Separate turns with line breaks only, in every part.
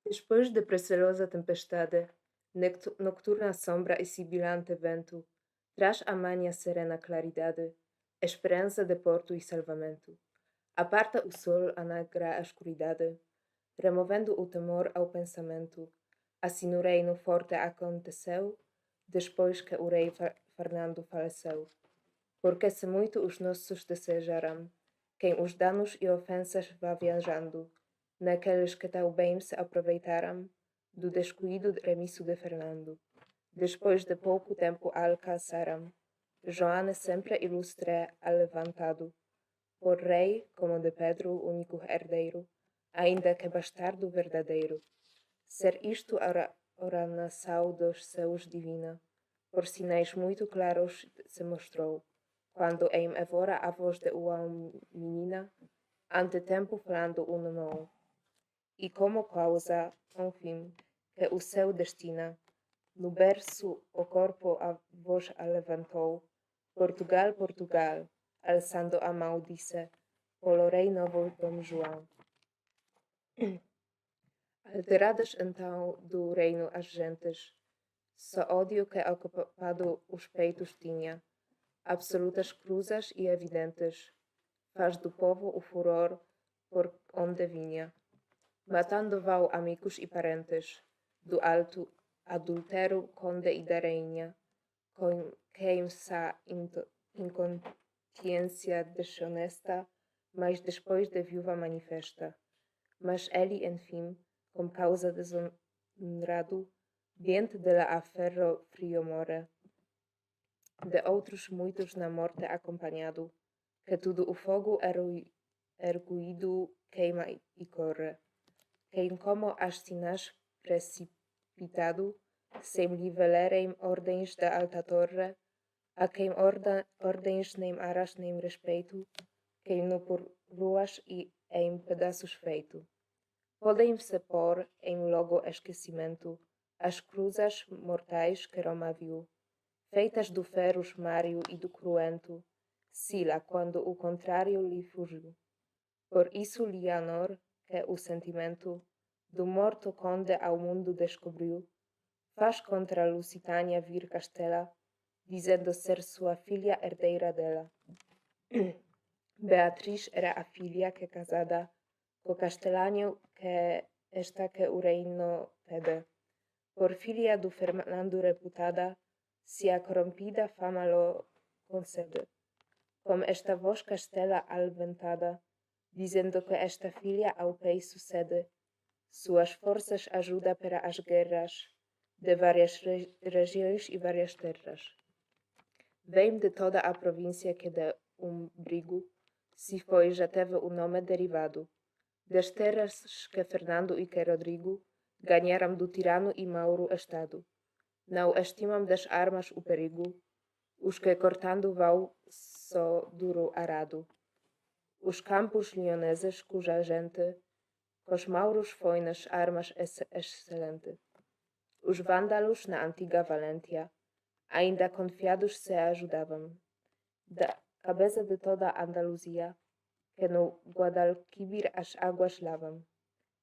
Depois da prazerosa tempestade, nocturna sombra e sibilante vento, traz a manhã serena claridade, esperança de porto e salvamento. Aparta o sol a negra escuridade, removendo o temor ao pensamento. Assim no reino forte aconteceu, depois que o rei Fernando faleceu. Porque se muito os nossos desejaram, quem os danos e ofensas vá viajando, naqueles que tão bem se aproveitaram do descuido remisso de Fernando. Depois de pouco tempo alcançaram, João sempre ilustre alevantado, por rei como de Pedro único herdeiro, ainda que bastardo verdadeiro. Ser isto ora nação dos seus divina, por sinais muito claros se mostrou, quando em evora a voz de uma menina, ante tempo falando não. E como causa, enfim, que o seu destina, no berço o corpo a voz levantou, Portugal, Portugal, alçando a mão disse, pelo rei novo Dom João. Alteradas então do reino as gentes, só ódio que ocupado os peitos tinha, absolutas cruzas e evidentes, faz do povo o furor por onde vinha, matando vão amigos e parentes, do alto adultério conde e da rainha, com quem sa inconsciência desonesta, mas depois de viúva manifesta. Mas ele, enfim, com causa desonrado, diante dela a ferro frio mora, de outros muitos na morte acompanhado, que tudo o fogo erguido queima e corre. Quem como as sinas precipitado, sem lhe valerem ordens da alta torre, a quem ordens nem aras nem respeito, quem no por ruas e em pedaços feito. Podem-se pôr em logo esquecimento as cruzas mortais que Roma viu, feitas do ferro mário e do cruento, Sila quando o contrário lhe fugiu. Por isso Leonor, que o sentimento do morto conde ao mundo descobriu, faz contra Lusitânia vir Castela, dizendo ser sua filha herdeira dela. Beatriz era a filha que casada co castelano que esta que o reino pede. Por filha do Fernando reputada, se a corrompida fama lo concede. Com esta voz castela alventada, dizendo que esta filha ao rei sucede, suas forças ajuda para as guerras de várias regiões e várias terras. Vem de toda a província que de brigo se foi já teve o nome derivado, das terras que Fernando e que Rodrigo ganharam do tirano e Mauro Estado. Não estimam das armas o perigo, os que cortando vão só duro arado. Os campos leoneses cuja gente, cos mauros foi nas armas excelente. Os vândalos na antiga Valentia, ainda confiados se ajudavam. Da cabeça de toda a Andaluzia, que no Guadalquivir as águas lavam.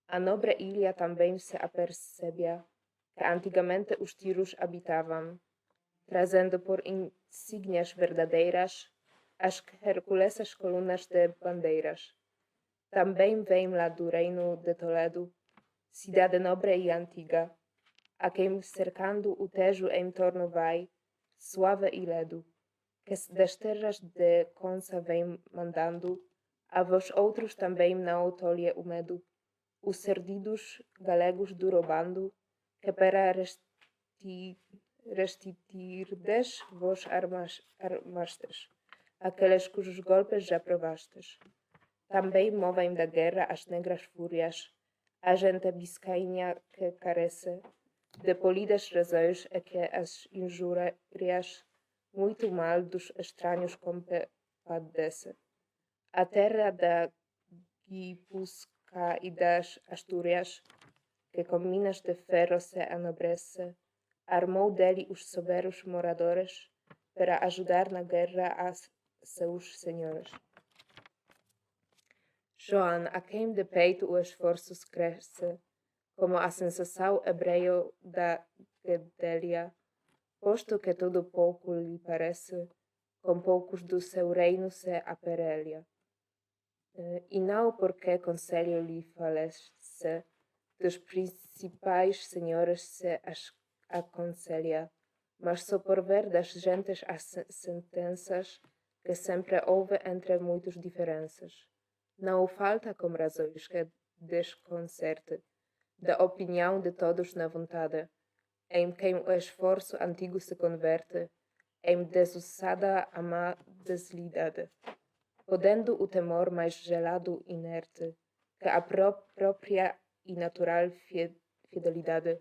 A nobre ilha também se apercebia que antigamente os tiros habitavam, trazendo por insígnias verdadeiras as herculesas colunas de bandeiras. Também vem lá do reino de Toledo, cidade nobre e antiga, a quem cercando o Tejo em torno vai, suave e ledo, que das terras de Consa vem mandando, a vós outros também não tolhe o medo, os cerdidos galegos do roubando, que para restituirdes vos armastes, aqueles cujos golpes já provastes. Também movem da guerra as negras fúrias, a gente biscainha que carece, de polidas razões a que as injúrias muito mal dos estranhos compadece. A terra da Guipusca e das Astúrias, que com minas de ferro se enobrece, armou dele os soberos moradores para ajudar na guerra a seus senhores. João, a quem de peito o esforço cresce, como a sensação hebreia da Gedélia, posto que tudo pouco lhe parece, com poucos do seu reino se aparelha. E não porque conselho lhe falece, dos principais senhores se aconselha, mas só por ver das gentes as sentenças que sempre houve entre muitas diferenças. Não falta com razões que desconcerte da opinião de todos na vontade, em quem o esforço antigo se converte em desussada a má deslidade, podendo o temor mais gelado inerte que a própria e natural fidelidade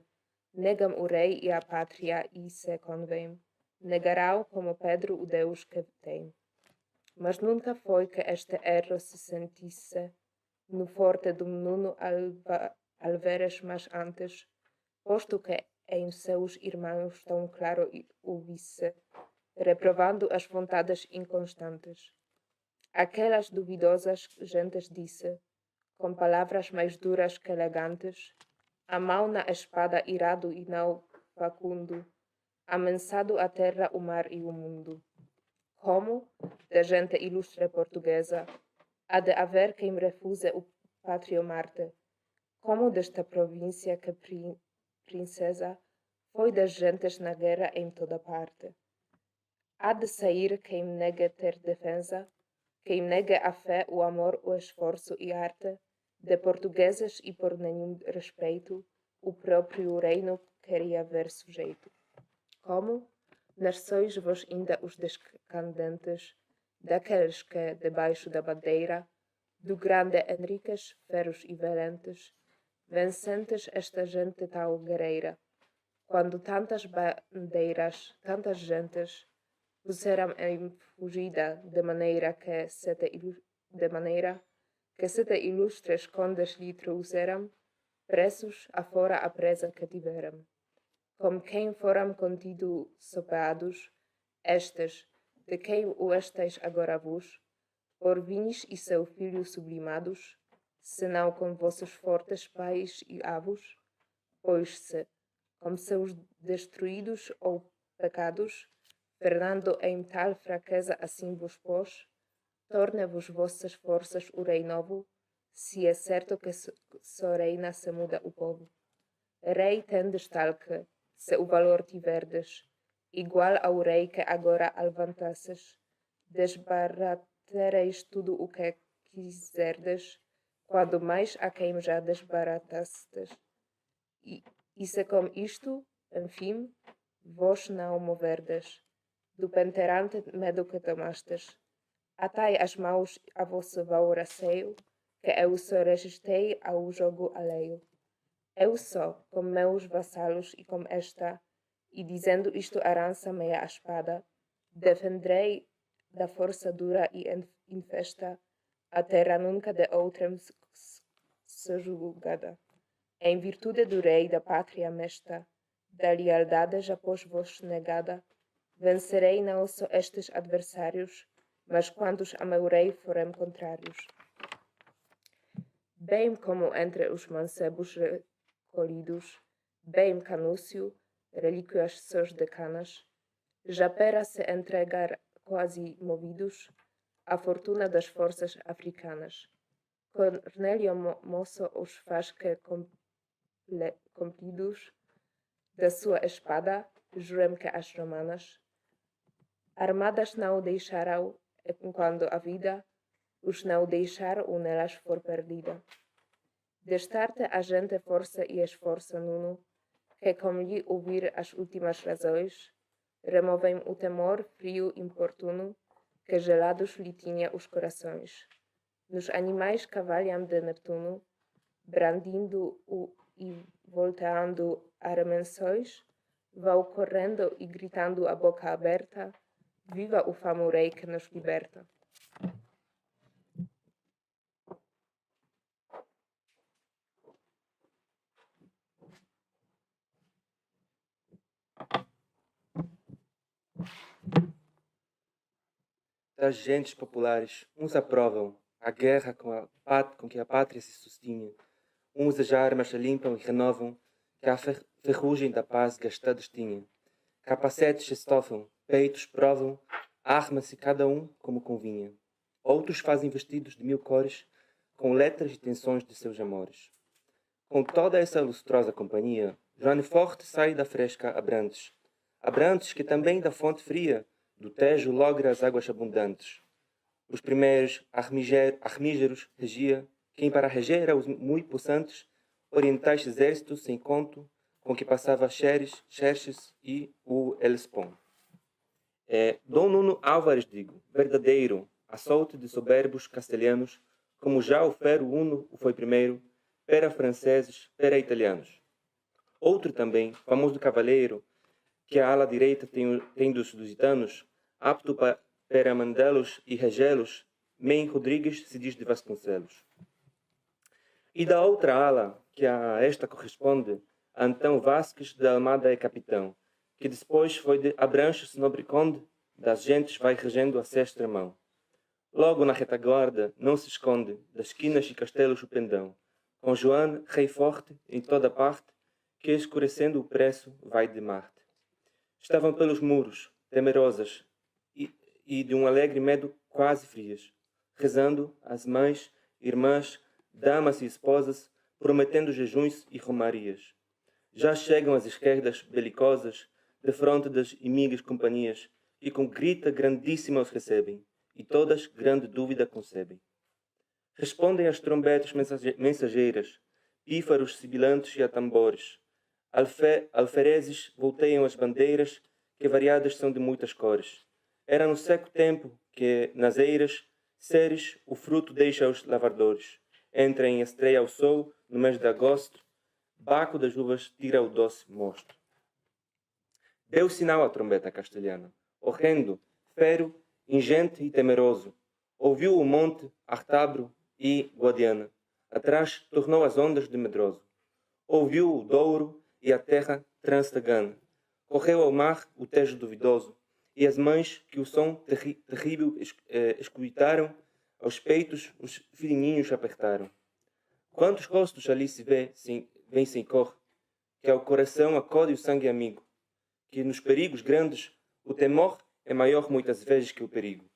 negam o rei e a pátria e se convém, negarão como Pedro o Deus que tem. Mas nunca foi que este erro se sentisse no forte do Nuno Alveres, mas antes, posto que em seus irmãos tão claro o visse, reprovando as vontades inconstantes. Aquelas duvidosas gentes disse, com palavras mais duras que elegantes, a mão na espada irado e não facundo, amensado a terra, o mar e o mundo. Como, da gente ilustre portuguesa, há de haver quem refuse o pátrio Marte, como desta província que princesa foi das gentes na guerra em toda parte. Há de sair quem negue ter defesa, quem negue a fé, o amor, o esforço e arte, de portugueses e por nenhum respeito, o próprio reino queria ver sujeito. Como? Nasceis vós ainda os descendentes daqueles que, debaixo da bandeira do grande Henriques, feros e valentes, vencentes esta gente tal guerreira, quando tantas bandeiras, tantas gentes, puseram em fugida de maneira que sete ilustres condes lhe trouxeram, pressos afora a presa que tiveram. Como quem foram contido sopeados, estes, de quem o estais agora vos, por vins e seu filho sublimados, senão com vossos fortes pais e avos, pois se, com seus destruídos ou pecados, Fernando em tal fraqueza assim vos pôs, torne-vos vossas forças o rei novo, se é certo que só reina se muda o povo. Rei tendes tal que, se o valor tiverdes, igual ao rei que agora alvantasses, desbaratereis tudo o que quiserdes, quando mais a quem já desbaratastes. E se com isto, enfim, vós não moverdes, do penterante medo que tomastes, atai as mãos a vosso valor-aceio, que eu só resistei ao jogo alheio. Eu só, com meus vassalos e com esta, e dizendo isto arança meia a espada, defenderei da força dura e infesta a terra nunca de outrem sojulgada. Em virtude do rei da pátria mesta, da lealdade já pós vos negada, vencerei não só estes adversários, mas quantos a meu rei forem contrários. Bem como entre os mancebos recolhidos, bem Canúcio, relíquias seus decanas, já para se entregar quase movidos à fortuna das forças africanas. Cornélio moço os faz que compridos da sua espada, jurem que as romanas, armadas não deixarão, enquanto a vida os não deixar ou nelas for perdida. Destarte a gente força e esforço Nuno, que com lhe ouvir as últimas razões, removem o temor frio importuno, que gelados lhe tinha os corações. Nos animais cavalham de Neptuno, brandindo-o e volteando arremessões, vão correndo e gritando a boca aberta, viva o famo rei que nos liberta.
Das gentes populares, uns aprovam, a guerra com que a pátria se sustinha. Uns as armas limpam e renovam, que a ferrugem da paz gastadas tinha. Capacetes se estofam, peitos provam, arma-se cada um como convinha. Outros fazem vestidos de 1000 cores, com letras e tensões de seus amores. Com toda essa lustrosa companhia, Joane Forte sai da fresca Abrantes. Abrantes que também da fonte fria, do Tejo logra as águas abundantes. Os primeiros armígeros regia, quem para reger era os muito possantes, orientais exércitos sem conto, com que passava Xerxes e o Hellespont. Dom Nuno Álvares, digo, verdadeiro, açoute de soberbos castelhanos, como já o Fero Uno o foi primeiro, pera franceses, pera italianos. Outro também, famoso cavaleiro, que a ala direita tem dos lusitanos, apto para mandelos e regelos, Men Rodrigues se diz de Vasconcelos. E da outra ala, que a esta corresponde, Antão Vasques de Almada é capitão, que depois foi de Abranches nobre conde, das gentes vai regendo a sexta mão. Logo na retaguarda não se esconde, das esquinas e castelos o pendão, com Joane, rei forte, em toda parte, que escurecendo o preço vai de Marte. Estavam pelos muros, temerosas, e de um alegre medo quase frias, rezando as mães, irmãs, damas e esposas, prometendo jejuns e romarias. Já chegam as esquerdas belicosas, de fronte das inimigas companhias, e com grita grandíssima os recebem, e todas grande dúvida concebem. Respondem as trombetas mensageiras, pífaros sibilantes e a tambores. Alferezes volteiam as bandeiras, que variadas são de muitas cores. Era no seco tempo que, nas eiras, Ceres o fruto deixa aos lavradores. Entra em estreia ao sol, no mês de agosto, Baco das uvas tira o doce mosto. Deu sinal a trombeta castelhana, horrendo, fero, ingente e temeroso. Ouviu o monte, Artabro e Guadiana. Atrás tornou as ondas de medroso. Ouviu o Douro e a terra transtegana. Correu ao mar o Tejo duvidoso, e as mães que o som terrível escutaram, aos peitos os filhinhos apertaram. Quantos rostos ali se vêem sem cor, que ao coração acode o sangue amigo, que nos perigos grandes o temor é maior muitas vezes que o perigo.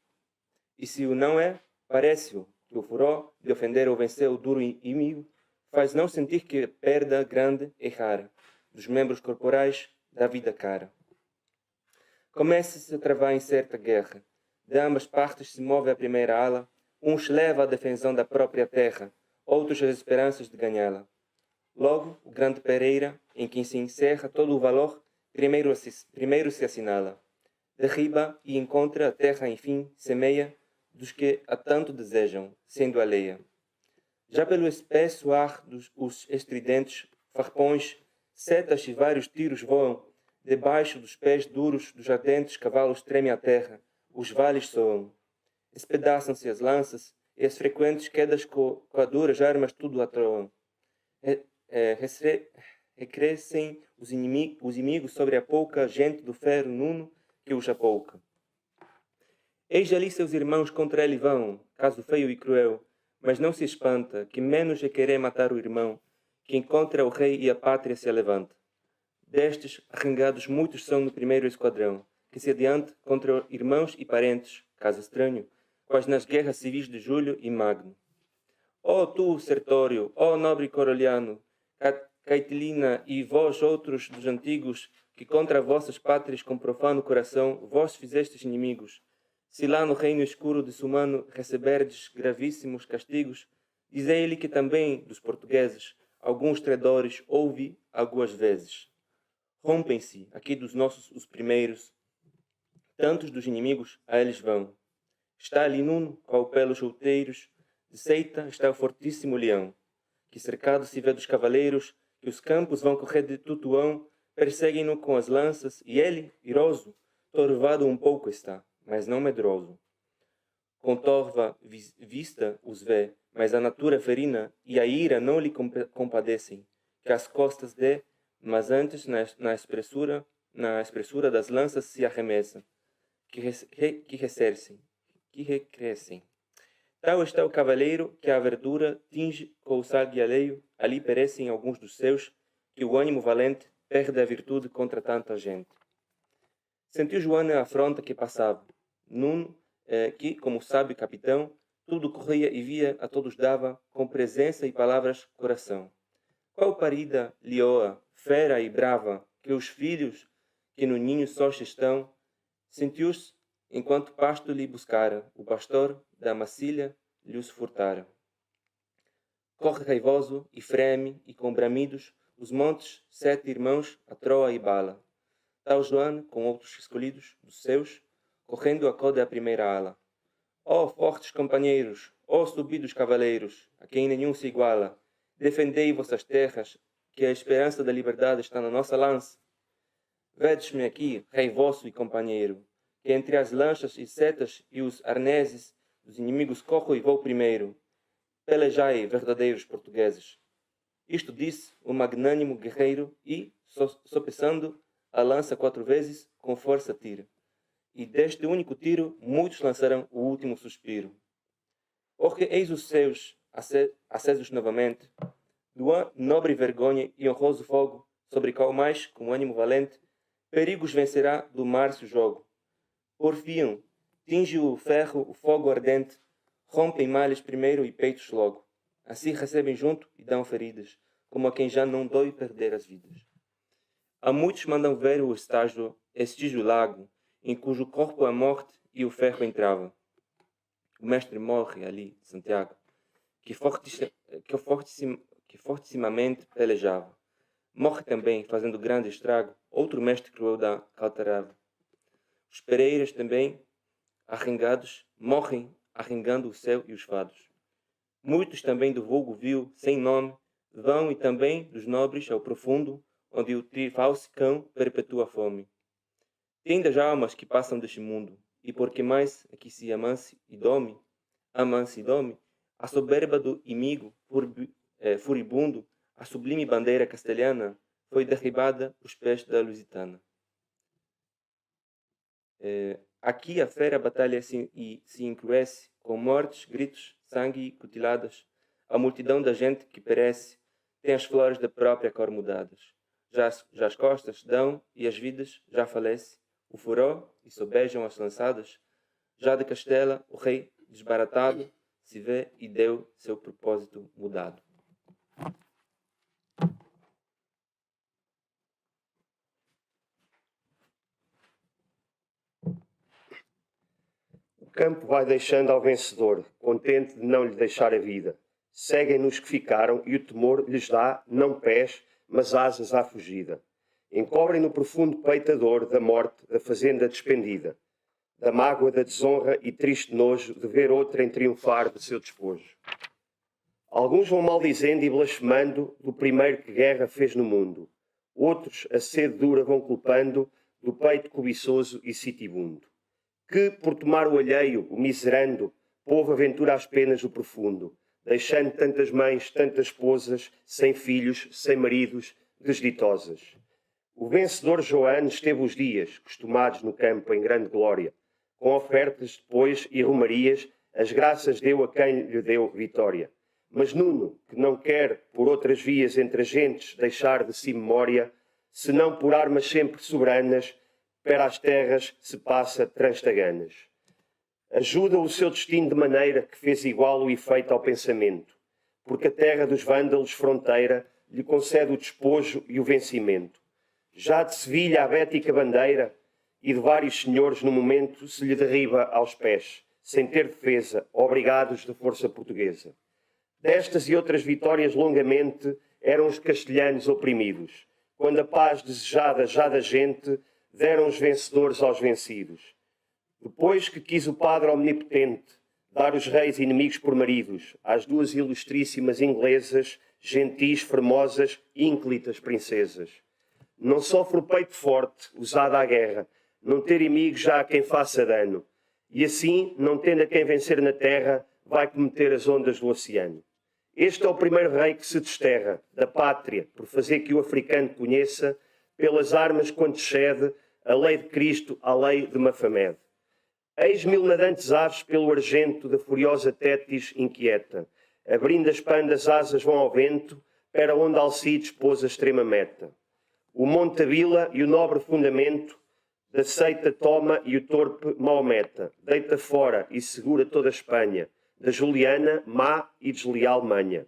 E se o não é, parece-o que o furor de ofender ou vencer o duro inimigo faz não sentir que a perda grande é rara dos membros corporais da vida cara. Começa-se a travar em certa guerra. De ambas partes se move a primeira ala, uns leva a defensão da própria terra, outros as esperanças de ganhá-la. Logo, o grande Pereira, em quem se encerra todo o valor, primeiro se assinala. Derriba e encontra a terra, enfim, semeia, dos que a tanto desejam, sendo alheia. Já pelo espesso ar os estridentes farpões, setas e vários tiros voam, debaixo dos pés duros dos ardentes cavalos treme a terra, os vales soam. Espedaçam-se as lanças, e as frequentes quedas com as duras armas tudo atroam. Recrescem os inimigos sobre a pouca gente do Fero Nuno que os apouca. Eis ali seus irmãos contra ele vão, caso feio e cruel, mas não se espanta, que menos é querer matar o irmão, que encontra o rei e a pátria se levanta. Destes, arrangados muitos são no primeiro esquadrão, que se adianta contra irmãos e parentes, caso estranho, quais nas guerras civis de Júlio e Magno. Ó tu, Sertório, ó nobre Coroliano, Caitilina e vós outros dos antigos, que contra vossas pátrias com profano coração vós fizestes inimigos, se lá no reino escuro de Sumano receberdes gravíssimos castigos, dizei-lhe que também, dos portugueses, alguns traidores houve algumas vezes. Rompem-se, aqui dos nossos os primeiros, tantos dos inimigos a eles vão. Está ali Nuno, qual pelos outeiros, de seita está o fortíssimo leão, que cercado se vê dos cavaleiros, que os campos vão correr de tutuão, perseguem-no com as lanças, e ele, iroso, torvado um pouco está, mas não medroso. Com torva vista os vê, mas a natura ferina e a ira não lhe compadecem, que as costas dê, mas antes na espessura das lanças se arremessa, que recrescem. Tal está o cavaleiro que a verdura tinge com o sangue alheio, ali perecem alguns dos seus, que o ânimo valente perde a virtude contra tanta gente. Sentiu Joana a afronta que passava. Nuno, que, como sábio capitão, tudo corria e via, a todos dava, com presença e palavras, coração. Qual parida, leoa, fera e brava, que os filhos que no ninho só estão, sentiu-se, enquanto pasto lhe buscara, o pastor da macilha lhe os furtara. Corre raivoso e freme, e com bramidos, os montes, 7 irmãos, a Troa e Bala. Tal João, com outros escolhidos, dos seus, correndo acode a primeira ala. Ó fortes companheiros, ó subidos cavaleiros, a quem nenhum se iguala, defendei vossas terras, que a esperança da liberdade está na nossa lança. Vedes-me aqui, rei vosso e companheiro, que entre as lanchas e setas e os arneses dos inimigos corro e vou primeiro. Pelejai, verdadeiros portugueses. Isto disse o magnânimo guerreiro e, sopesando a lança 4 vezes, com força tira. E deste único tiro, muitos lançarão o último suspiro. Porque eis os seus, acesos novamente, do nobre vergonha e honroso fogo, sobre qual mais, com ânimo valente, perigos vencerá do mar-se o jogo. Porfiam, tinge o ferro, o fogo ardente, rompem malhas primeiro e peitos logo. Assim recebem junto e dão feridas, como a quem já não dói perder as vidas. A muitos mandam ver o estígio lago, em cujo corpo a morte e o ferro entrava. O mestre morre ali, Santiago, que fortissimamente pelejava. Morre também, fazendo grande estrago, outro mestre cruel da Caltarava. Os pereiras também, arrengados, morrem arrengando o céu e os fados. Muitos também do vulgo vil, sem nome, vão e também dos nobres ao profundo, onde o trifalso cão perpetua a fome. Tem das almas que passam deste mundo, e porque mais aqui se amance e dome, a soberba do inimigo furibundo, a sublime bandeira castelhana, foi derribada aos pés da Lusitana. Aqui a fera batalha se encruece, com mortes, gritos, sangue e cutiladas. A multidão da gente que perece tem as flores da própria cor mudadas. Já as costas dão e as vidas já falece. O furor e sobejam as lançadas. Já de Castela, o rei, desbaratado, se vê e deu seu propósito mudado.
O campo vai deixando ao vencedor, contente de não lhe deixar a vida. Seguem-nos os que ficaram e o temor lhes dá, não pés, mas asas à fugida. Encobrem no profundo peito a dor da morte, da fazenda despendida, da mágoa, da desonra e triste nojo de ver outrem triunfar de seu despojo. Alguns vão maldizendo e blasfemando do primeiro que guerra fez no mundo. Outros, a sede dura, vão culpando do peito cobiçoso e sitibundo. Que, por tomar o alheio, o miserando, povo aventura às penas o profundo, deixando tantas mães, tantas esposas, sem filhos, sem maridos, desditosas. O vencedor João esteve os dias, costumados no campo em grande glória, com ofertas depois e romarias, as graças deu a quem lhe deu vitória. Mas Nuno, que não quer por outras vias entre as gentes deixar de si memória, senão por armas sempre soberanas, para as terras se passa transtaganas. Ajuda o seu destino de maneira que fez igual o efeito ao pensamento, porque a terra dos vândalos, fronteira, lhe concede o despojo e o vencimento. Já de Sevilha a bética bandeira, e de vários senhores no momento se lhe derriba aos pés, sem ter defesa, obrigados de força portuguesa. Destas e outras vitórias longamente eram os castelhanos oprimidos, quando a paz desejada já da gente deram os vencedores aos vencidos. Depois que quis o Padre Omnipotente dar os reis inimigos por maridos às duas ilustríssimas inglesas, gentis, formosas e ínclitas princesas. Não sofre o peito forte, usado à guerra, não ter inimigos já a quem faça dano, e assim, não tendo a quem vencer na terra, vai cometer as ondas do oceano. Este é o primeiro rei que se desterra da pátria, por fazer que o africano conheça, pelas armas quando cede, a lei de Cristo à lei de Mafamed. Eis mil nadantes aves pelo argento da furiosa Tétis inquieta, abrindo as pandas asas vão ao vento, para onde Alcides pôs a extrema meta. O monte Abila e o nobre fundamento da seita toma e o torpe Maometa, deita fora e segura toda a Espanha, da Juliana, má e desleal manha.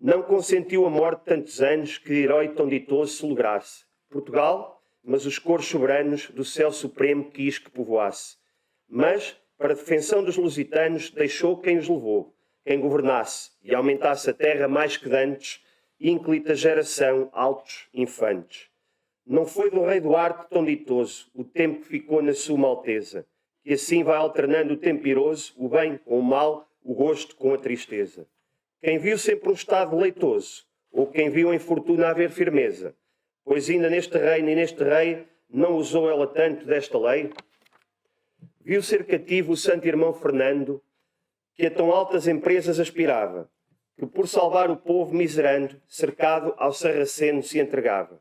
Não consentiu a morte tantos anos que herói tão ditoso se lograsse. Portugal, mas os coros soberanos do céu supremo quis que povoasse. Mas, para a defensão dos lusitanos, deixou quem os levou, quem governasse e aumentasse a terra mais que dantes, ínclita geração, altos infantes. Não foi do rei Duarte tão ditoso o tempo que ficou na sua alteza, que assim vai alternando o tempo iroso, o bem com o mal, o gosto com a tristeza. Quem viu sempre um estado leitoso, ou quem viu em fortuna haver firmeza, pois ainda neste reino e neste rei não usou ela tanto desta lei? Viu ser cativo o santo irmão Fernando, que a tão altas empresas aspirava, que por salvar o povo miserando, cercado ao sarraceno se entregava.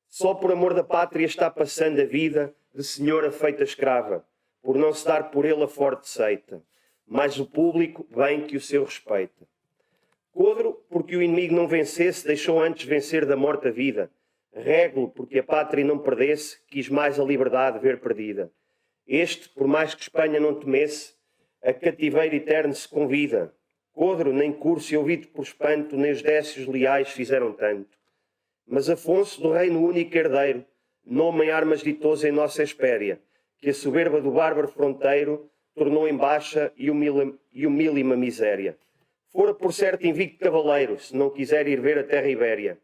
Só por amor da pátria está passando a vida de senhora feita escrava, por não se dar por ele a forte seita, mas o público bem que o seu respeita. Codro, porque o inimigo não vencesse, deixou antes vencer da morte a vida. Régulo, porque a pátria não perdesse, quis mais a liberdade ver perdida. Este, por mais que Espanha não temesse, a cativeiro eterno se convida. Codro, nem curso e ouvido por espanto, nem os décios leais fizeram tanto. Mas Afonso, do reino único herdeiro, nome em armas ditoso em nossa espéria, que a soberba do bárbaro fronteiro tornou em baixa e humílima miséria. Fora por certo invicto cavaleiro, se não quiser ir ver a terra ibéria.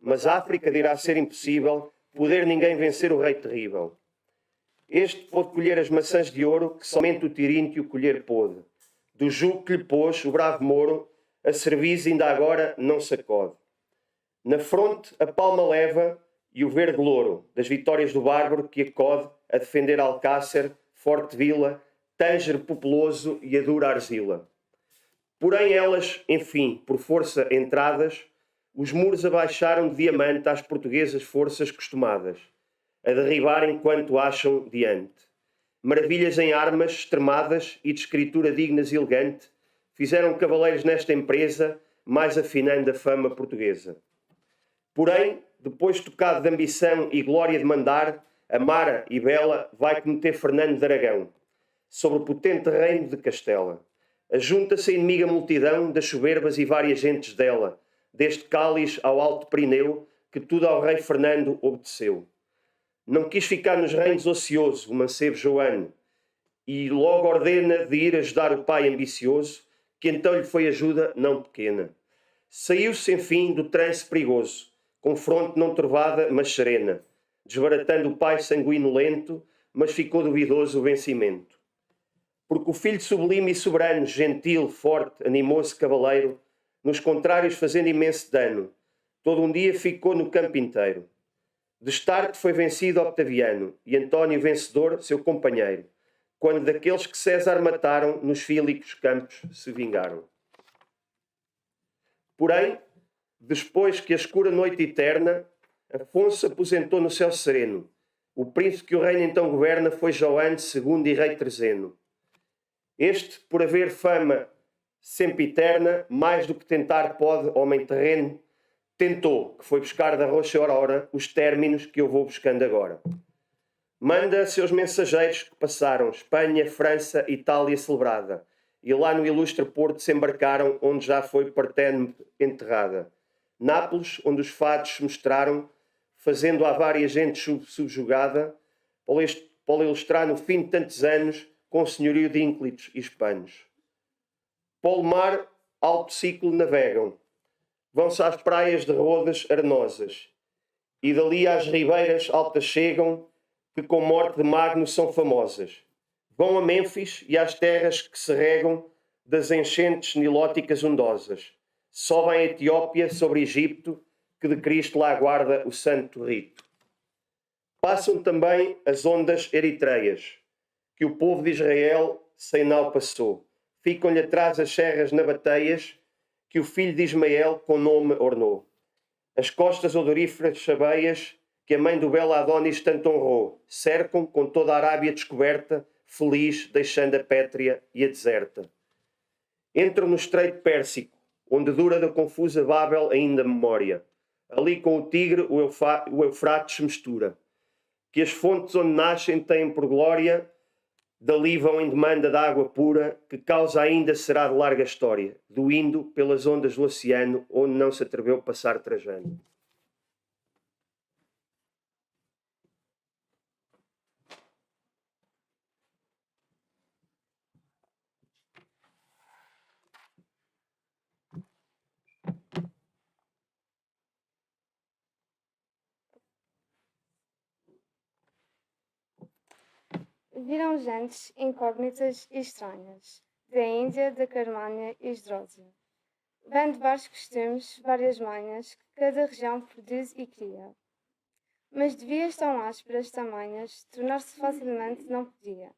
Mas África dirá ser impossível poder ninguém vencer o rei terrível. Este pôde colher as maçãs de ouro que somente o tirinte o colher pôde. Do jugo que lhe pôs o bravo Moro, a cerviz ainda agora não sacode. Na fronte a palma leva e o verde louro das vitórias do bárbaro que acode a defender Alcácer, forte vila, Tanger populoso e a dura Arzila. Porém elas, enfim, por força entradas, os muros abaixaram de diamante às portuguesas forças costumadas, a derribarem quanto acham diante. Maravilhas em armas extremadas e de escritura dignas e elegante, fizeram cavaleiros nesta empresa, mais afinando a fama portuguesa. Porém, depois tocado de ambição e glória de mandar, amara e bela vai cometer Fernando de Aragão, sobre o potente reino de Castela. Ajunta-se a inimiga multidão das soberbas e várias gentes dela, desde Cáliz ao Alto Pirineu, que tudo ao rei Fernando obedeceu. Não quis ficar nos reinos ocioso o mancebo Joano, e logo ordena de ir ajudar o pai ambicioso, que então lhe foi ajuda não pequena. Saiu-se, enfim, do trance perigoso, com fronte não turvada, mas serena, desbaratando o pai sanguinolento, mas ficou duvidoso o vencimento. Porque o filho sublime e soberano, gentil, forte, animoso cavaleiro, nos contrários fazendo imenso dano, todo um dia ficou no campo inteiro. Destarte foi vencido Octaviano, e António vencedor, seu companheiro, quando daqueles que César mataram, nos fílicos campos se vingaram. Porém, depois que a escura noite eterna, Afonso se aposentou no céu sereno. O príncipe que o reino então governa foi João II e rei Terzeno. Este, por haver fama sempre eterna, mais do que tentar pode homem terreno, tentou, que foi buscar da rocha Aurora os términos que eu vou buscando agora. Manda seus mensageiros que passaram Espanha, França, Itália celebrada, e lá no ilustre porto se embarcaram, onde já foi Partene enterrada. Nápoles, onde os fados se mostraram, fazendo a várias gente subjugada, para ilustrar no fim de tantos anos, com senhorio de ínclitos e hispanos. Polo mar, alto ciclo navegam, vão-se às praias de rodas arenosas, e dali às ribeiras altas chegam, que com morte de Magno são famosas. Vão a Mênfis e às terras que se regam das enchentes nilóticas ondosas. Sobem a Etiópia sobre Egito, que de Cristo lá guarda o santo rito. Passam também as ondas eritreias, que o povo de Israel sem nau passou. Ficam-lhe atrás as serras nabateias, que o filho de Ismael com nome ornou. As costas odoríferas sabeias, que a mãe do belo Adonis tanto honrou, cercam, com toda a Arábia descoberta, feliz, deixando a pétrea e a deserta. Entram no estreito Pérsico, onde dura da confusa Bábel ainda a memória. Ali com o Tigre o Eufrates mistura, que as fontes onde nascem têm por glória, dali vão em demanda de água pura, que causa ainda será de larga história, do Indo pelas ondas do oceano, onde não se atreveu passar Trajano.
Viram gentes incógnitas e estranhas, da Índia, da Carmânia e Esdrósia. Vêm de vários costumes, várias manhas, que cada região produz e cria. Mas de vias tão ásperas, tamanhas, tornar-se facilmente não podia.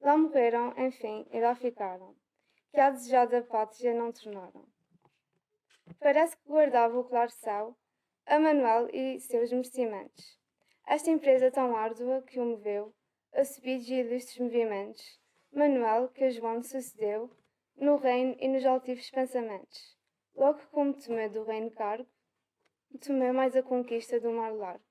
Lá morreram, enfim, e lá ficaram, que a desejada pátria não tornaram. Parece que guardava o claro céu a Manuel e seus merecimentos. Esta empresa tão árdua que o moveu, a subidos e ilustres movimentos, Manuel, que a João sucedeu, no reino e nos altivos pensamentos. Logo como tomou do reino cargo, tomou mais a conquista do mar largo.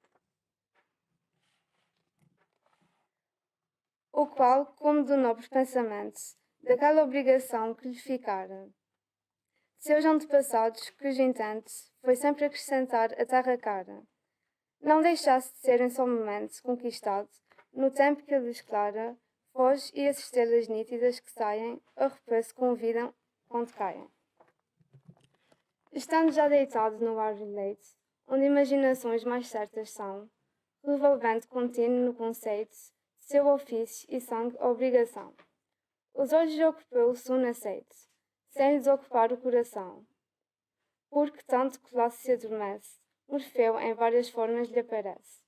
O qual, como do nobre pensamento, daquela obrigação que lhe ficara, de seus antepassados, cujo intento foi sempre acrescentar a terra cara, não deixasse de ser em só momento conquistado, no tempo que a luz clara foge e as estrelas nítidas que saem, a repouso convidam quando caem. Estando já deitado no árvore leito, onde imaginações mais certas são, revolvendo contínuo no conceito, seu ofício e sangue obrigação. Os olhos ocupou o sono aceito, sem lhes ocupar o coração, porque tanto que lá se adormece, Morfeu em várias formas lhe aparece.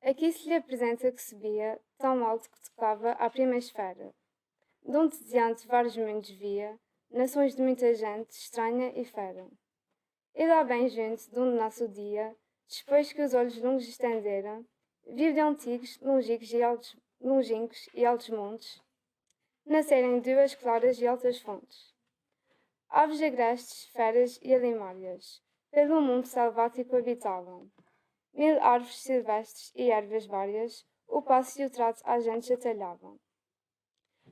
Aqui se lhe apresenta que subia, tão alto que tocava à prima esfera, de onde diante vários mundos via, nações de muita gente, estranha e fera. E lá bem junto, de onde nasce o dia, depois que os olhos longos estenderam, viu de antigos, longínquos e altos montes, nascerem duas claras e altas fontes. Aves agrestes, feras e alimárias, pelo mundo selvático habitavam. 1000 árvores silvestres e ervas várias, o passo e o trato às gentes atalhavam.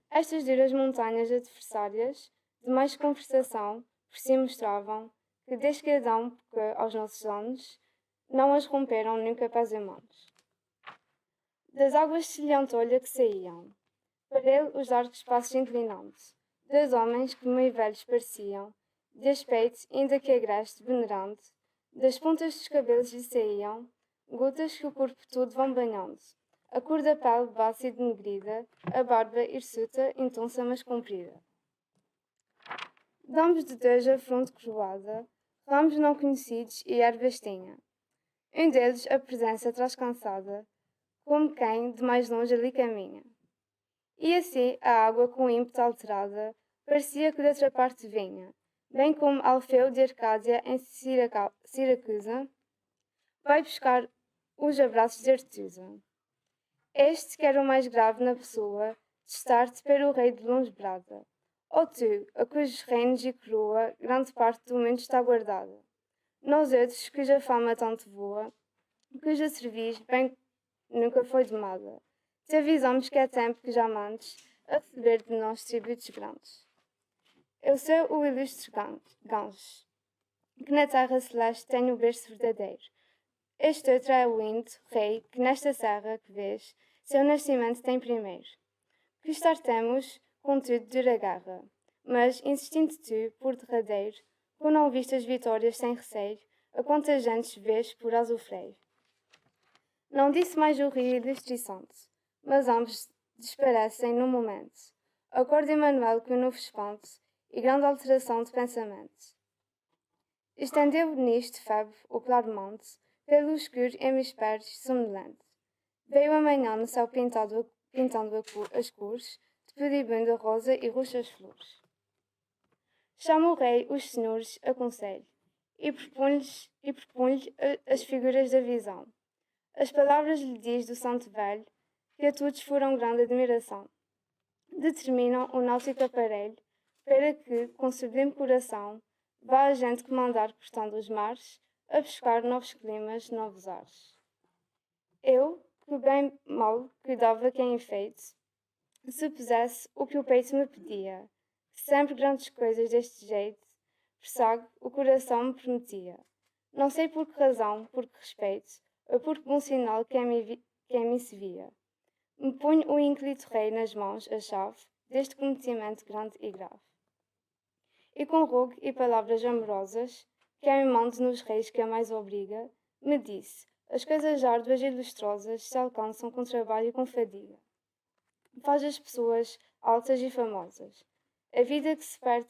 Estas duras montanhas adversárias, de mais conversação, por si mostravam, que desde que Adão pecou aos nossos anos, não as romperam nunca pés humanos. Das águas semelhante-olha que saíam, para ele os largos passos inclinando, 2 homens que muito velhos pareciam, de aspecto ainda que agreste, venerando, das pontas dos cabelos lhe saíam, gotas que o corpo todo vão banhando, a cor da pele baixa e denegrida, a barba hirsuta, intonsa mas comprida. Damos de dois a fronte coroada, ramos não conhecidos e ervas tinha. Um deles a presença traz cansada, como quem de mais longe ali caminha. E assim a água com ímpeto alterada, parecia que de outra parte vinha, bem como Alfeu de Arcádia em Siracusa, vai buscar os abraços de Artusa. Este que era o mais grave na pessoa, de estar-te para o rei de longe brada. Ó tu, a cujos reinos e coroa grande parte do mundo está guardada. Nós outros, cuja fama tanto voa, cuja cerviz bem nunca foi domada, te avisamos que é tempo que já mandes a receber de nós tributos grandes. Eu sou o ilustre Ganges, que na terra celeste tem o berço verdadeiro. Este outro é o Indo, rei, que nesta serra que vês, seu nascimento tem primeiro. Que estar temos, contudo, dura guerra, mas, insistindo tu, por derradeiro, por não vistas vitórias sem receio, a quantas gentes vês por azufreiro. Não disse mais o rio ilustre e santo, mas ambos desparecem num momento. Acorda Emanuel com um novo espanto e grande alteração de pensamento. Estendeu nisto Febo, o claro monte, pelo escuro hemisfério semelhante. Veio a manhã no céu pintando as cores, de puribunda rosa e roxas flores. Chama o rei os senhores a conselho, e propõe-lhe as figuras da visão. As palavras lhe diz do santo velho, que a todos foram grande admiração. Determinam o náutico aparelho para que, com sublime coração, vá a gente comandar portando os mares, a buscar novos climas, novos ares. Eu, que bem mal cuidava que em efeito, se pusesse o que o peito me pedia, sempre grandes coisas deste jeito, persague o coração me prometia. Não sei por que razão, por que respeito, ou por que bom sinal que em mim se via. Me punho o ínclito rei nas mãos a chave deste cometimento grande e grave. E com rogo e palavras amorosas, que é me mande nos reis que a mais obriga, me disse, as coisas árduas e lustrosas se alcançam com trabalho e com fadiga. Faz as pessoas altas e famosas, a vida que se perde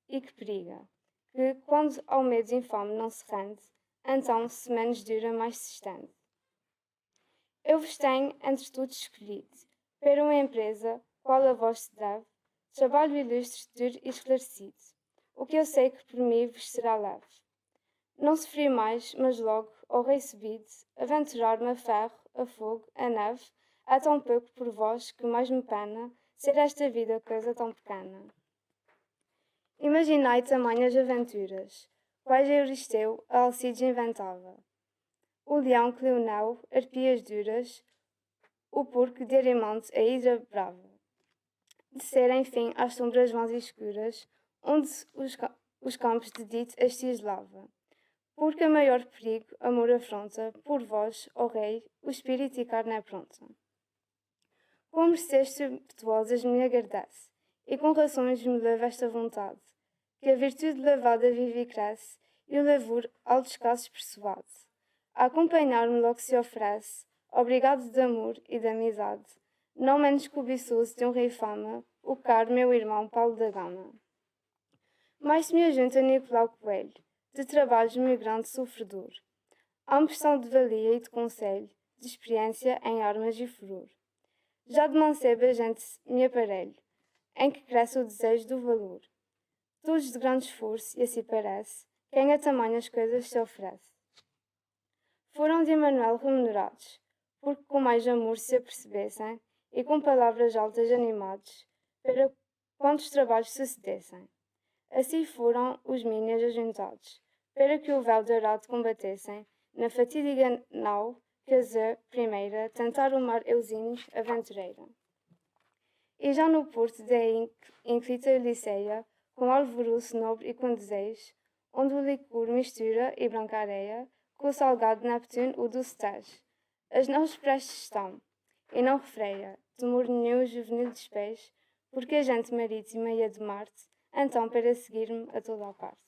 e que periga, que quando ao medo infame não se rende, então se menos dura mais se estende. Eu vos tenho entre todos escolhido, para uma empresa, qual a vós se deve, trabalho ilustre, duro e esclarecido, o que eu sei que por mim vos será leve. Não sofri mais, mas logo, ao rei subido, aventurar-me a ferro, a fogo, a neve, há tão pouco por vós que mais me pena ser esta vida coisa tão pequena. Imaginai tamanhas aventuras, quais Euristeu a Alcides inventava. O leão Cleonel, arpias duras, o porco de Arimonte a hidra brava. Descer, enfim, às sombras vãs e escuras, onde os campos de dito hastis lava. Porque a maior perigo, amor afronta, por vós, ó rei, o espírito e carne é pronta. Com mercês virtuosas me agradece, e com rações me leva esta vontade, que a virtude lavada vive e cresce, e o lavor ao descaso persuade. A acompanhar-me logo se oferece, obrigado de amor e de amizade, não menos cobiçoso de honra e fama, o caro meu irmão Paulo da Gama. Mais se me ajunta Nicolau Coelho, de trabalhos meu grande sofredor. Ambos são de valia e de conselho, de experiência em armas e furor. Já de mancebo a gente me aparelho, em que cresce o desejo do valor. Todos de grande esforço, e assim parece, quem a tamanhas coisas se oferece. Foram de Emanuel remunerados, porque com mais amor se apercebessem, e com palavras altas animados, para quantos trabalhos sucedessem. Assim foram os Minas ajuntados, para que o véu dourado combatessem, na fatídica nau, que a primeira tentar o mar Eusínios aventureira. E já no porto da ínclita Liceia, com alvoroço nobre e com desejo, onde o licor mistura e branca areia, com o salgado Neptuno o doce Tejo. As naus prestes estão, e não refreia, temor nenhum juvenil despejo, porque a gente marítima e a de Marte, então para seguir-me a toda a parte.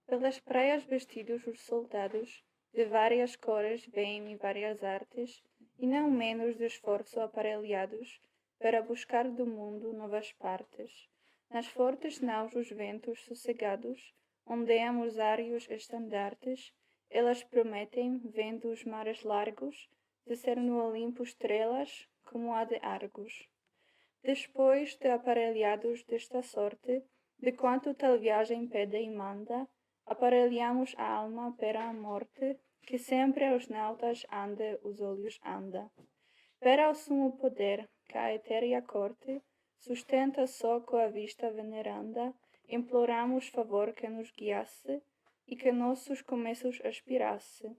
Pelas praias vestidos os soldados, de várias cores vêm e várias artes, e não menos de esforço aparelhados, para buscar do mundo novas partes. Nas fortes naus os ventos sossegados, ondeam os áreos estandartes, elas prometem, vendo os mares largos, de ser no Olimpo estrelas, como a de Argos. Depois de aparelhados desta sorte, de quanto tal viagem pede e manda, aparelhamos a alma para a morte, que sempre aos nautas anda os olhos anda. Para o sumo poder, que a etérea corte, sustenta só com a vista veneranda, imploramos favor que nos guiasse, e que nossos começos aspirasse.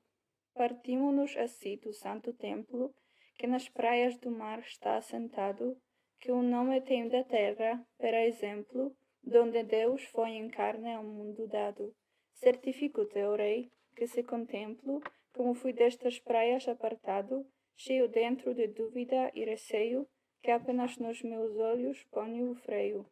Partimos-nos assim do santo templo, que nas praias do mar está assentado, que o nome tem da terra, para exemplo, donde Deus foi em carne ao mundo dado. Certifico-te, ó rei, que se contemplo, como fui destas praias apartado, cheio dentro de dúvida e receio, que apenas nos meus olhos ponho o freio.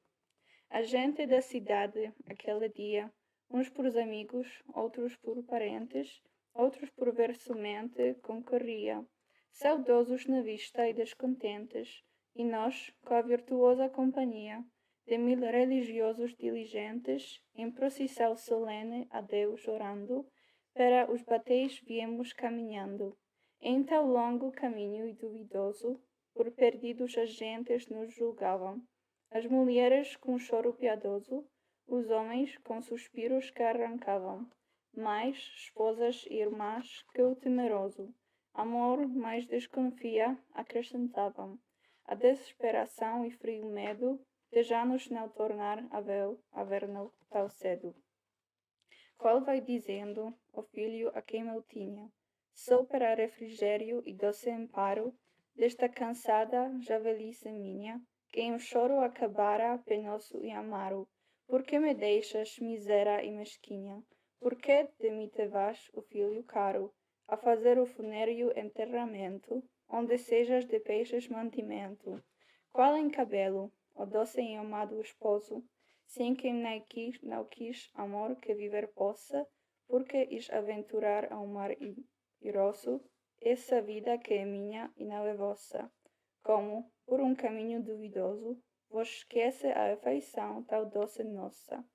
A gente da cidade, aquele dia, uns por amigos, outros por parentes, outros por ver somente, concorria, saudosos na vista e descontentes, e nós, com a virtuosa companhia de 1000 religiosos diligentes, em procissão solene a Deus orando, para os batéis viemos caminhando. Em tal longo caminho e duvidoso, por perdidos as gentes nos julgavam, as mulheres com choro piedoso, os homens com suspiros que arrancavam, mais esposas e irmãs que o temeroso amor mais desconfia acrescentavam, a desesperação e frio medo de já nos não tornar a ver-no tão cedo. Qual vai dizendo o filho a quem eu tinha, sou para refrigério e doce amparo desta cansada já velhice minha, que em choro acabara penoso e amaro. Por que me deixas, miséria e mesquinha? Por que de mim te vais, o filho caro, a fazer o funéreo enterramento, onde sejas de peixes mantimento? Qual encabelo, o doce e amado esposo, sem quem não quis amor que viver possa, porque is aventurar ao mar iroso, essa vida que é minha e não é vossa, como, por um caminho duvidoso, vos esquece a afeição tão doce nossa.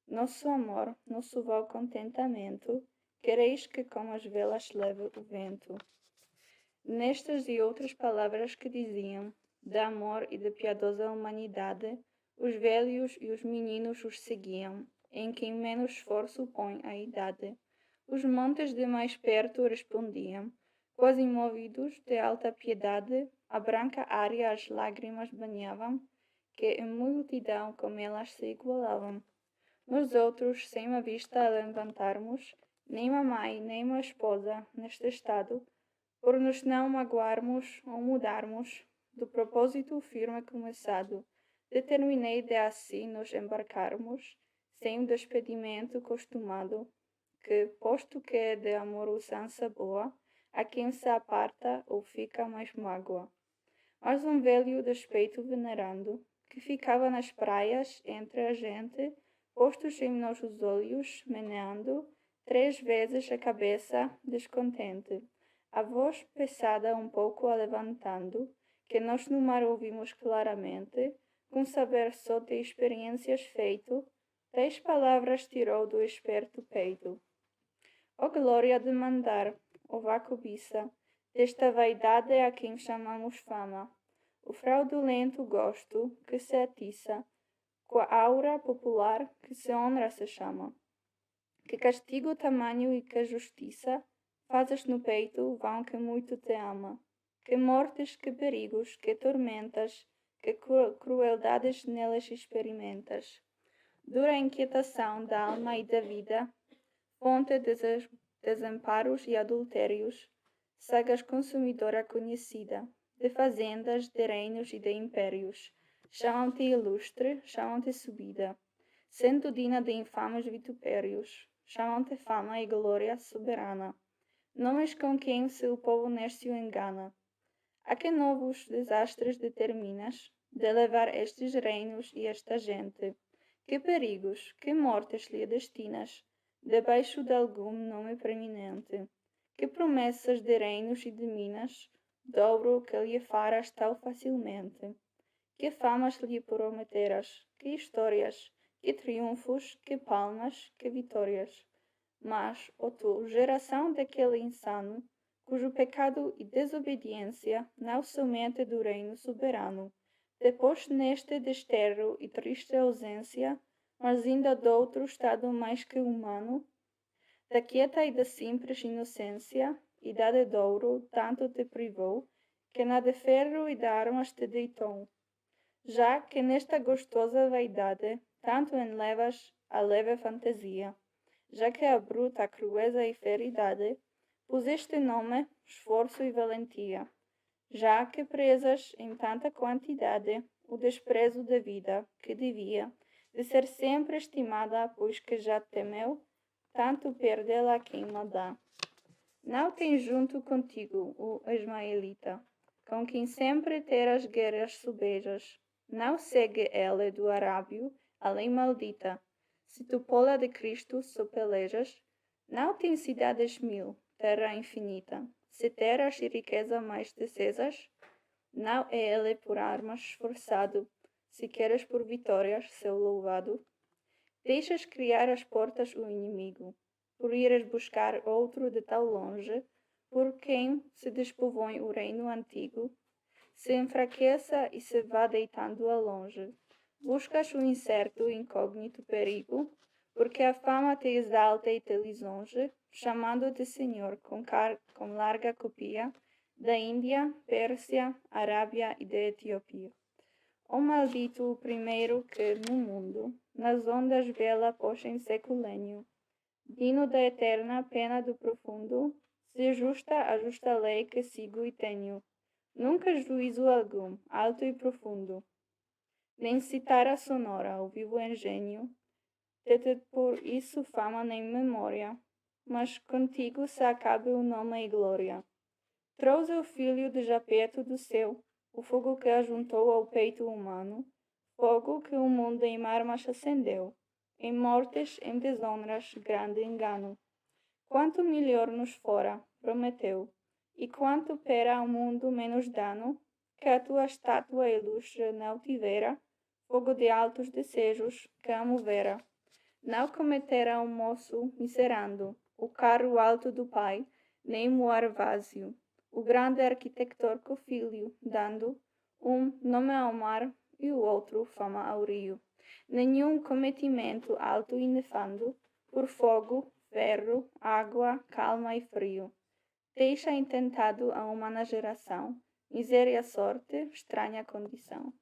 Nosso amor, nosso vão contentamento, quereis que como as velas leve o vento. Nestas e outras palavras que diziam, de amor e de piedosa humanidade, os velhos e os meninos os seguiam, em quem menos esforço põe a idade. Os montes de mais perto respondiam, quase movidos de alta piedade, a branca área as lágrimas banhavam, que em multidão com elas se igualavam. Nós outros, sem a vista a levantarmos, nem uma mãe, nem uma esposa, neste estado, por nos não magoarmos ou mudarmos do propósito firme começado, determinei de assim nos embarcarmos, sem o despedimento costumado, que, posto que é de amor usança boa, a quem se aparta ou fica mais mágoa. Mas um velho despeito venerando, que ficava nas praias entre a gente, postos em nós os olhos, meneando 3 vezes a cabeça descontente, a voz pesada um pouco a levantando, que nós no mar ouvimos claramente, com saber só de experiências feito, 10 palavras tirou do esperto peito. Ó glória de mandar, ó vá cobiça, desta vaidade a quem chamamos fama, o fraudulento gosto que se atiça, com a aura popular que se honra se chama. Que castigo tamanho e que justiça fazes no peito vão que muito te ama. Que mortes, que perigos, que tormentas, que crueldades nelas experimentas. Dura inquietação da alma e da vida, fonte de desamparos e adultérios, sagaz consumidora conhecida, de fazendas, de reinos e de impérios. Chamam-te ilustre, chamam-te subida, sendo digna de infames vitupérios. Chamam-te fama e glória soberana, nomes com quem se o povo nércio engana. A que novos desastres determinas de levar estes reinos e esta gente? Que perigos, que mortes lhe destinas, debaixo de algum nome preeminente? Que promessas de reinos e de minas, dobro que lhe faras tão facilmente? Que famas lhe prometeras, que histórias, que triunfos, que palmas, que vitórias. Mas, ó tu, geração daquele insano, cujo pecado e desobediência não somente do reino soberano, depois neste desterro e triste ausência, mas ainda doutro estado mais que humano, da quieta e da simples inocência, e da de douro tanto te privou, que na de ferro e de armas te deitou. Já que nesta gostosa vaidade tanto enlevas a leve fantasia, já que a bruta crueza e feridade puseste nome, esforço e valentia, já que presas em tanta quantidade o desprezo da vida, que devia de ser sempre estimada, pois que já temeu tanto perdê-la a quem la dá. Não tem junto contigo o ismaelita, com quem sempre terás guerras sobejas. Não segue ela do arábio, além maldita. Se tu pola de Cristo só pelejas, não tem cidades 1000, terra infinita. Se terras e riqueza mais desejas, não é ele por armas esforçado. Se queres por vitórias, seu louvado, deixas criar as portas o inimigo, por ires buscar outro de tão longe, por quem se despovoe o reino antigo. se enfraqueça e se vá deitando a longe. Buscas o incerto e incógnito perigo, porque a fama te exalta e te lisonje, chamando-te senhor com larga copia, da Índia, Pérsia, Arábia e da Etiópia. Ó maldito o primeiro que, no mundo, nas ondas vela poxa em seculenho, digno da eterna pena do profundo, se justa a justa lei que sigo e tenho. Nunca juízo algum, alto e profundo, nem citar a sonora, o vivo engenho, ter por isso fama nem memória, mas contigo se acabe o nome e glória. Trouxe o filho de Japeto do céu, o fogo que ajuntou ao peito humano, fogo que o mundo em armas acendeu, em mortes, em desonras, grande engano. Quanto melhor nos fora, prometeu, e quanto pera ao mundo menos dano, que a tua estátua ilustre não tivera, fogo de altos desejos que a movera. Não cometera o moço miserando, o carro alto do pai, nem o ar vazio, o grande arquitector com o filho, dando um nome ao mar e o outro fama ao rio. Nenhum cometimento alto e nefando, por fogo, ferro, água, calma e frio. Deixa intentado a humana geração, miséria sorte, estranha condição.